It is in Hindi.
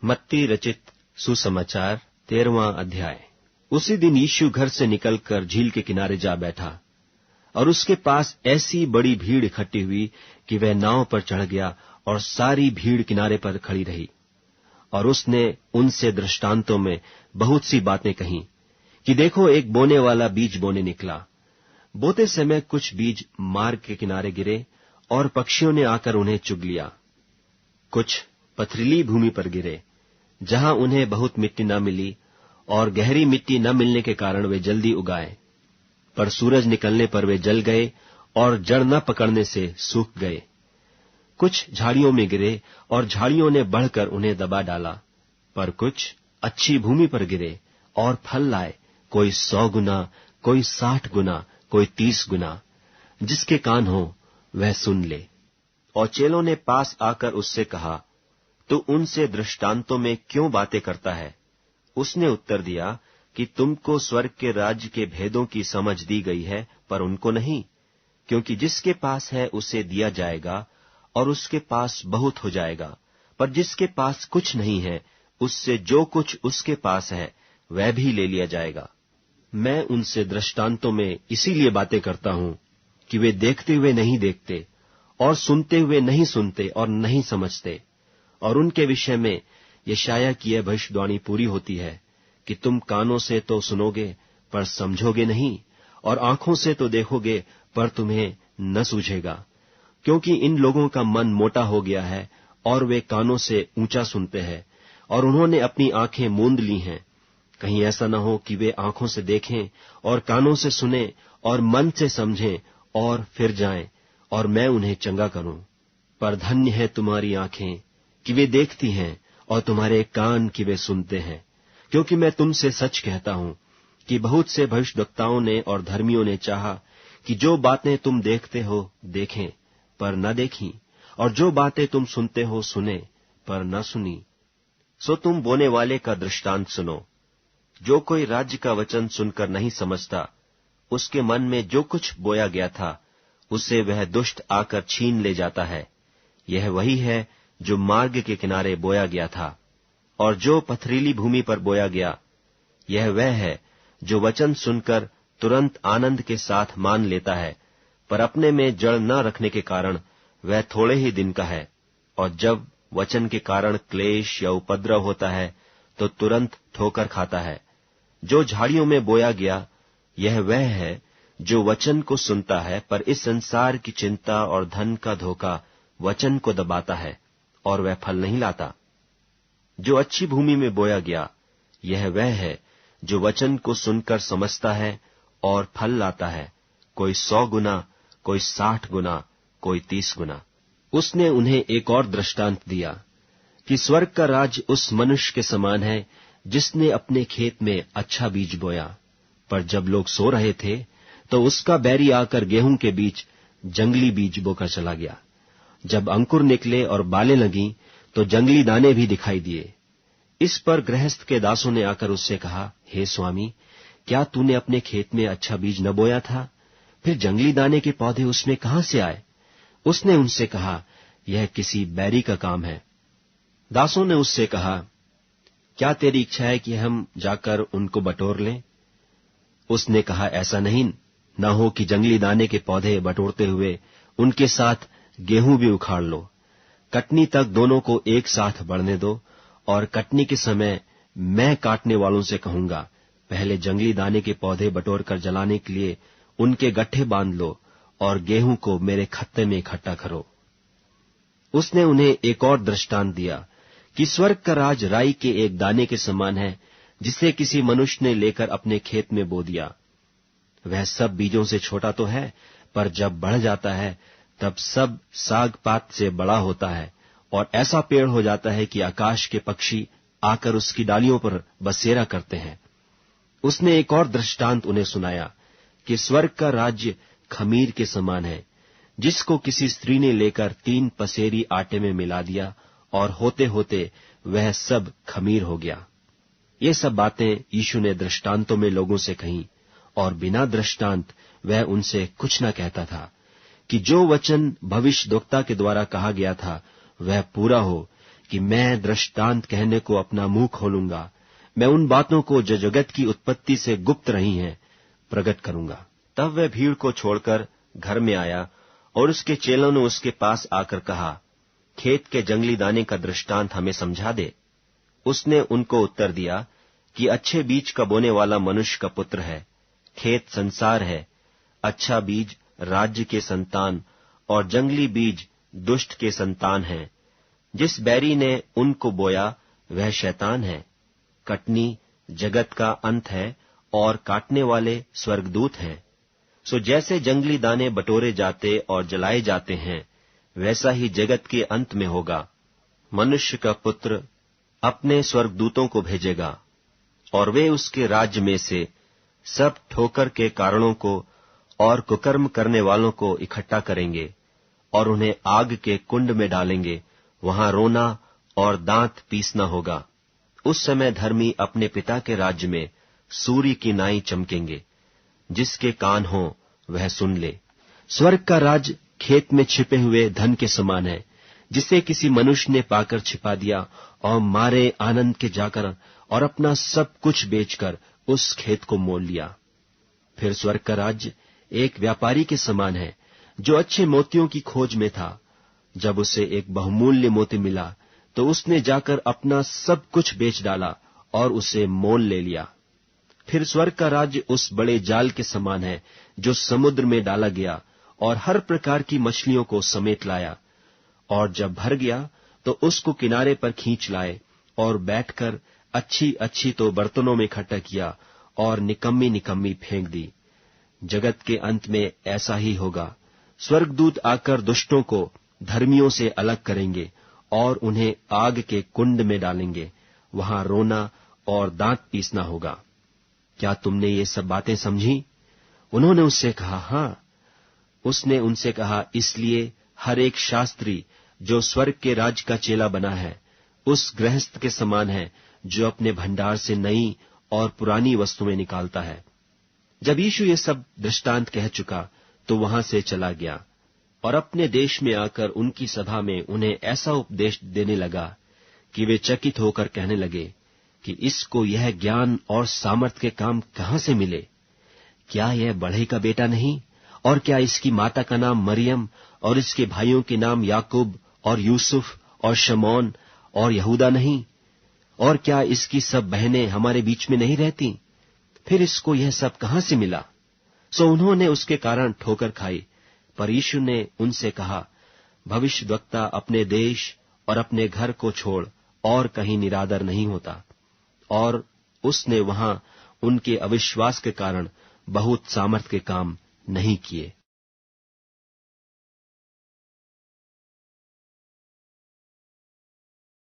मत्ती रचित सुसमाचार 13वां अध्याय। उसी दिन यीशु घर से निकलकर झील के किनारे जा बैठा और उसके पास ऐसी बड़ी भीड़ इकट्ठी हुई कि वह नाव पर चढ़ गया और सारी भीड़ किनारे पर खड़ी रही। और उसने उनसे दृष्टांतों में बहुत सी बातें कहीं कि देखो, एक बोने वाला बीज बोने निकला। बोते समय कुछ बीज मार्ग के किनारे गिरे और पक्षियों ने आकर उन्हें चुग लिया। कुछ पथरीली भूमि पर गिरे, जहां उन्हें बहुत मिट्टी न मिली, और गहरी मिट्टी न मिलने के कारण वे जल्दी उगाए। पर सूरज निकलने पर वे जल गए और जड़ न पकड़ने से सूख गए। कुछ झाड़ियों में गिरे और झाड़ियों ने बढ़कर उन्हें दबा डाला। पर कुछ अच्छी भूमि पर गिरे और फल लाए, कोई 100 गुना, कोई 60 गुना, कोई 30 गुना। जिसके कान हो वह सुन ले। और चेलों ने पास आकर उससे कहा, तू उनसे दृष्टांतों में क्यों बातें करता है? उसने उत्तर दिया कि तुमको स्वर्ग के राज्य के भेदों की समझ दी गई है, पर उनको नहीं। क्योंकि जिसके पास है उसे दिया जाएगा और उसके पास बहुत हो जाएगा, पर जिसके पास कुछ नहीं है, उससे जो कुछ उसके पास है वह भी ले लिया जाएगा। मैं उनसे दृष्टांतों में इसीलिए बातें करता हूं कि वे देखते हुए नहीं देखते और सुनते हुए नहीं सुनते और नहीं समझते। और उनके विषय में यशायाह की यह भविष्यवाणी पूरी होती है कि तुम कानों से तो सुनोगे पर समझोगे नहीं, और आंखों से तो देखोगे पर तुम्हें न सूझेगा। क्योंकि इन लोगों का मन मोटा हो गया है और वे कानों से ऊंचा सुनते हैं और उन्होंने अपनी आंखें मूंद ली हैं। कहीं ऐसा न हो कि वे आंखों से देखें और कानों से सुनें और मन से समझें और फिर जाएं और मैं उन्हें चंगा करूं। पर धन्य है तुम्हारी आंखें कि वे देखती हैं और तुम्हारे कान कि वे सुनते हैं। क्योंकि मैं तुमसे सच कहता हूं कि बहुत से भविष्यद्वक्ताओं ने और धर्मियों ने चाहा कि जो बातें तुम देखते हो देखें पर न देखीं, और जो बातें तुम सुनते हो सुने पर न सुनी। सो तुम बोने वाले का दृष्टांत सुनो। जो कोई राज्य का वचन सुनकर नहीं समझता, उसके मन में जो कुछ बोया गया था उसे वह दुष्ट आकर छीन ले जाता है। यह वही है जो मार्ग के किनारे बोया गया था। और जो पथरीली भूमि पर बोया गया, यह वह है जो वचन सुनकर तुरंत आनंद के साथ मान लेता है, पर अपने में जड़ न रखने के कारण वह थोड़े ही दिन का है। और जब वचन के कारण क्लेश या उपद्रव होता है तो तुरंत ठोकर खाता है। जो झाड़ियों में बोया गया, यह वह है जो वचन को सुनता है, पर इस संसार की चिंता और धन का धोखा वचन को दबाता है और वह फल नहीं लाता। जो अच्छी भूमि में बोया गया, यह वह है जो वचन को सुनकर समझता है और फल लाता है, कोई 100 गुना, कोई 60 गुना, कोई 30 गुना। उसने उन्हें एक और दृष्टांत दिया कि स्वर्ग का राज्य उस मनुष्य के समान है जिसने अपने खेत में अच्छा बीज बोया। पर जब लोग सो रहे थे तो उसका बैरी आकर गेहूं के बीच जंगली बीज बोकर चला गया। जब अंकुर निकले और बालें लगीं तो जंगली दाने भी दिखाई दिए। इस पर गृहस्थ के दासों ने आकर उससे कहा, हे स्वामी, क्या तूने अपने खेत में अच्छा बीज न बोया था? फिर जंगली दाने के पौधे उसमें कहां से आए? उसने उनसे कहा, यह किसी बैरी का काम है। दासों ने उससे कहा, क्या तेरी इच्छा है कि हम जाकर उनको बटोर लें? उसने कहा, ऐसा नहीं न हो कि जंगली दाने के पौधे बटोरते हुए उनके साथ गेहूं भी उखाड़ लो। कटनी तक दोनों को एक साथ बढ़ने दो, और कटनी के समय मैं काटने वालों से कहूंगा, पहले जंगली दाने के पौधे बटोर कर जलाने के लिए उनके गट्ठे बांध लो और गेहूं को मेरे खत्ते में इकट्ठा करो। उसने उन्हें एक और दृष्टांत दिया कि स्वर्ग का राज राई के एक दाने के समान है, जिसे किसी मनुष्य ने लेकर अपने खेत में बो दिया। वह सब बीजों से छोटा तो है, पर जब बढ़ जाता है तब सब साग पात से बड़ा होता है और ऐसा पेड़ हो जाता है कि आकाश के पक्षी आकर उसकी डालियों पर बसेरा करते हैं। उसने एक और दृष्टांत उन्हें सुनाया कि स्वर्ग का राज्य खमीर के समान है, जिसको किसी स्त्री ने लेकर 3 पसेरी आटे में मिला दिया, और होते होते वह सब खमीर हो गया। ये सब बातें यीशु ने दृष्टांतों में लोगों से कहीं, और बिना दृष्टांत वह उनसे कुछ न कहता था, कि जो वचन भविष्यद्वक्ता के द्वारा कहा गया था वह पूरा हो कि मैं दृष्टांत कहने को अपना मुंह खोलूंगा। मैं उन बातों को जो जगत की उत्पत्ति से गुप्त रही हैं प्रकट करूंगा। तब वह भीड़ को छोड़कर घर में आया और उसके चेलों ने उसके पास आकर कहा, खेत के जंगली दाने का दृष्टांत हमें समझा दे। उसने उनको उत्तर दिया कि अच्छे बीज का बोने वाला मनुष्य का पुत्र है, खेत संसार है, अच्छा बीज राज्य के संतान और जंगली बीज दुष्ट के संतान हैं। जिस बैरी ने उनको बोया वह शैतान है। कटनी जगत का अंत है और काटने वाले स्वर्गदूत हैं। सो जैसे जंगली दाने बटोरे जाते और जलाए जाते हैं, वैसा ही जगत के अंत में होगा। मनुष्य का पुत्र अपने स्वर्गदूतों को भेजेगा और वे उसके राज्य में से सब ठोकर के कारणों को और कुकर्म करने वालों को इकट्ठा करेंगे और उन्हें आग के कुंड में डालेंगे। वहां रोना और दांत पीसना होगा। उस समय धर्मी अपने पिता के राज्य में सूर्य की नाई चमकेंगे। जिसके कान हो वह सुन ले। स्वर्ग का राज खेत में छिपे हुए धन के समान है, जिसे किसी मनुष्य ने पाकर छिपा दिया और मारे आनंद के जाकर और अपना सब कुछ बेचकर उस खेत को मोल लिया। फिर स्वर्ग का राज्य एक व्यापारी के समान है, जो अच्छे मोतियों की खोज में था। जब उसे एक बहुमूल्य मोती मिला तो उसने जाकर अपना सब कुछ बेच डाला और उसे मोल ले लिया। फिर स्वर्ग का राज्य उस बड़े जाल के समान है, जो समुद्र में डाला गया और हर प्रकार की मछलियों को समेट लाया। और जब भर गया तो उसको किनारे पर खींच लाए और बैठकर अच्छी अच्छी तो बर्तनों में इकट्ठा किया और निकम्मी निकम्मी फेंक दी। जगत के अंत में ऐसा ही होगा। स्वर्गदूत आकर दुष्टों को धर्मियों से अलग करेंगे और उन्हें आग के कुंड में डालेंगे। वहां रोना और दांत पीसना होगा। क्या तुमने ये सब बातें समझी? उन्होंने उससे कहा, हाँ। उसने उनसे कहा, इसलिए हर एक शास्त्री जो स्वर्ग के राज्य का चेला बना है, उस गृहस्थ के समान है जो अपने भंडार से नई और पुरानी वस्तुएं निकालता है। जब यीशु ये सब दृष्टांत कह चुका तो वहां से चला गया और अपने देश में आकर उनकी सभा में उन्हें ऐसा उपदेश देने लगा कि वे चकित होकर कहने लगे कि इसको यह ज्ञान और सामर्थ के काम कहां से मिले? क्या यह बढ़ई का बेटा नहीं? और क्या इसकी माता का नाम मरियम और इसके भाइयों के नाम याकूब और यूसुफ और शमौन और यहूदा नहीं? और क्या इसकी सब बहनें हमारे बीच में नहीं रहती? फिर इसको यह सब कहां से मिला? सो उन्होंने उसके कारण ठोकर खाई। पर यीशु ने उनसे कहा, भविष्यद्वक्ता अपने देश और अपने घर को छोड़ और कहीं निरादर नहीं होता। और उसने वहां उनके अविश्वास के कारण बहुत सामर्थ के काम नहीं किए।